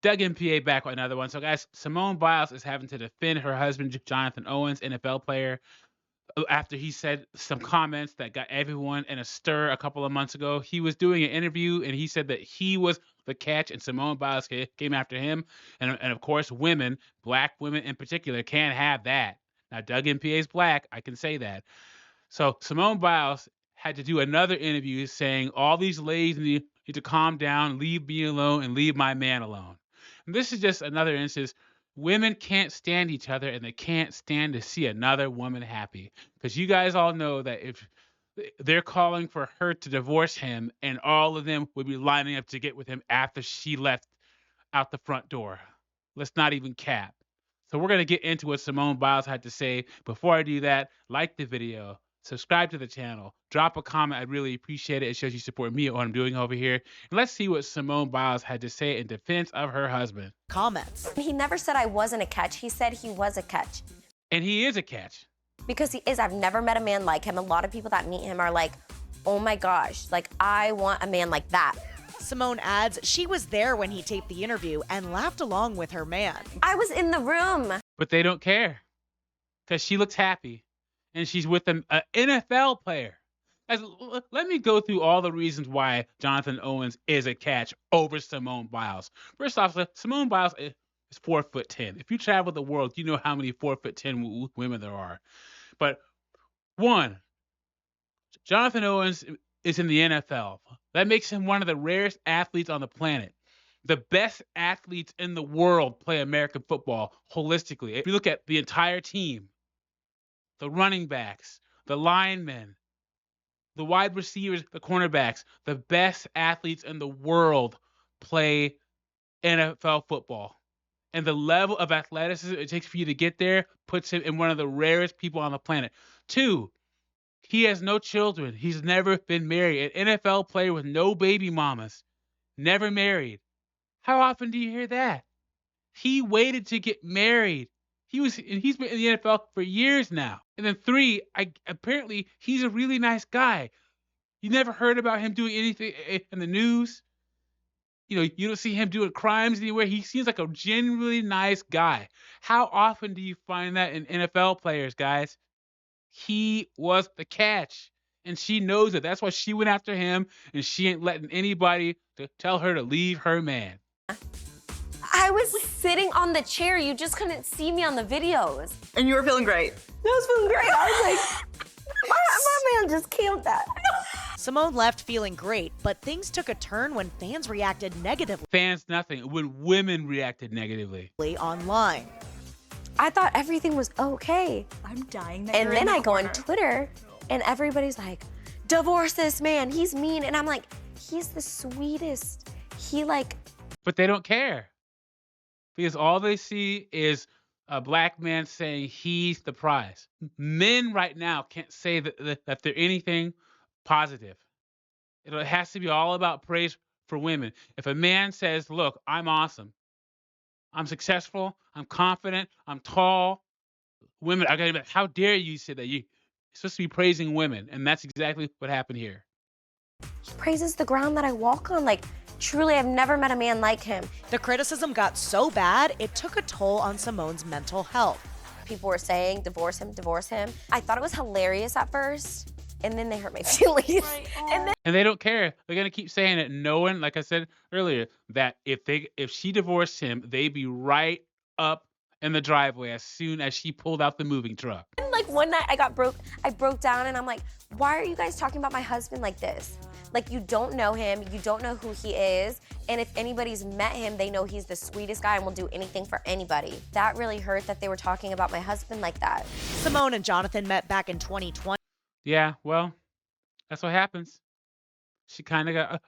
Doug MPA back with another one. So, guys, Simone Biles is having to defend her husband, Jonathan Owens, NFL player, after he said some comments that got everyone in a stir a couple of months ago. He was doing an interview and he said that he was the catch and Simone Biles came after him. And of course, women, black women in particular, can't have that. Now, Doug MPA is black. I can say that. So Simone Biles had to do another interview saying all these ladies need to calm down, leave me alone, and leave my man alone. And this is just another instance. Women can't stand each other and they can't stand to see another woman happy. Because you guys all know that if they're calling for her to divorce him, and all of them would be lining up to get with him after she left out the front door. Let's not even cap. So we're going to get into what Simone Biles had to say. Before I do that, like the video, subscribe to the channel, drop a comment. I'd really appreciate it. It shows you support me and what I'm doing over here. And let's see what Simone Biles had to say in defense of her husband. Comments. He never said I wasn't a catch. He said he was a catch. And he is a catch. Because he is. I've never met a man like him. A lot of people that meet him are like, oh my gosh, like I want a man like that. Simone adds she was there when he taped the interview and laughed along with her man. I was in the room. But they don't care because she looks happy and she's with an NFL player. Let me go through all the reasons why Jonathan Owens is a catch over Simone Biles. First off, Simone Biles is 4'10". If you travel the world, you know how many 4'10" women there are. But one, Jonathan Owens is in the NFL. That makes him one of the rarest athletes on the planet. The best athletes in the world play American football holistically. If you look at the entire team, the running backs, the linemen, the wide receivers, the cornerbacks, the best athletes in the world play NFL football. And the level of athleticism it takes for you to get there puts him in one of the rarest people on the planet. Two, he has no children. He's never been married. An NFL player with no baby mamas, never married. How often do you hear that? He waited to get married. He's been in the NFL for years now. And then three, apparently he's a really nice guy. You never heard about him doing anything in the news. You know, you don't see him doing crimes anywhere. He seems like a genuinely nice guy. How often do you find that in NFL players, guys? He was the catch, and she knows it. That's why she went after him, and she ain't letting anybody to tell her to leave her man. I was sitting on the chair. You just couldn't see me on the videos. And you were feeling great. I was feeling great. I was like, my man just killed that. Simone left feeling great, but things took a turn when fans reacted negatively Fans, nothing. When women reacted negatively. online. I thought everything was okay. I'm dying that And you're then in I the go on corner. Twitter and everybody's like, divorce this man, he's mean. And I'm like, he's the sweetest. He like, But they don't care because all they see is a black man saying he's the prize. Men right now can't say that they're anything positive. It has to be all about praise for women. If a man says, look, I'm awesome, I'm successful, I'm confident, I'm tall, women are going to be like, how dare you say that? You're supposed to be praising women. And that's exactly what happened here. he praises the ground that I walk on. Like, truly, I've never met a man like him. The criticism got so bad, it took a toll on Simone's mental health. People were saying, divorce him, divorce him. I thought it was hilarious at first, and then they hurt my feelings. And they don't care. They're gonna keep saying it, knowing, like I said earlier, that if she divorced him, they'd be right up in the driveway as soon as she pulled out the moving truck. And like one night I broke down and I'm like, why are you guys talking about my husband like this? Like, you don't know him, you don't know who he is, and if anybody's met him, they know he's the sweetest guy and will do anything for anybody. That really hurt that they were talking about my husband like that. Simone and Jonathan met back in 2020. Yeah, well, that's what happens. She kind of got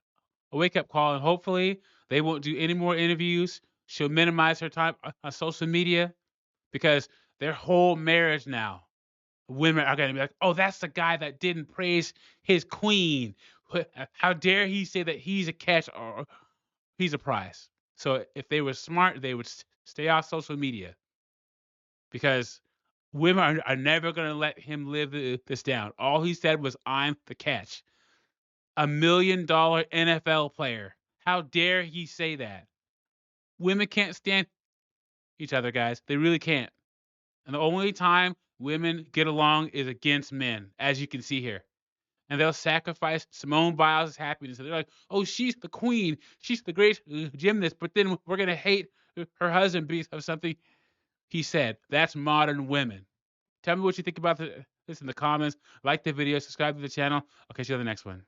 a wake-up call, and hopefully they won't do any more interviews. She'll minimize her time on social media because their whole marriage now, women are going to be like, oh, that's the guy that didn't praise his queen. How dare he say that he's a catch or he's a prize? So if they were smart, they would stay off social media because women are never going to let him live this down. All he said was, I'm the catch. $1 million NFL player. How dare he say that? Women can't stand each other, guys. They really can't. And the only time women get along is against men, as you can see here. And they'll sacrifice Simone Biles' happiness. They're like, oh, she's the queen. She's the great gymnast. But then we're going to hate her husband because of something he said. That's modern women. Tell me what you think about this in the comments. Like the video, subscribe to the channel. I'll catch you on the next one.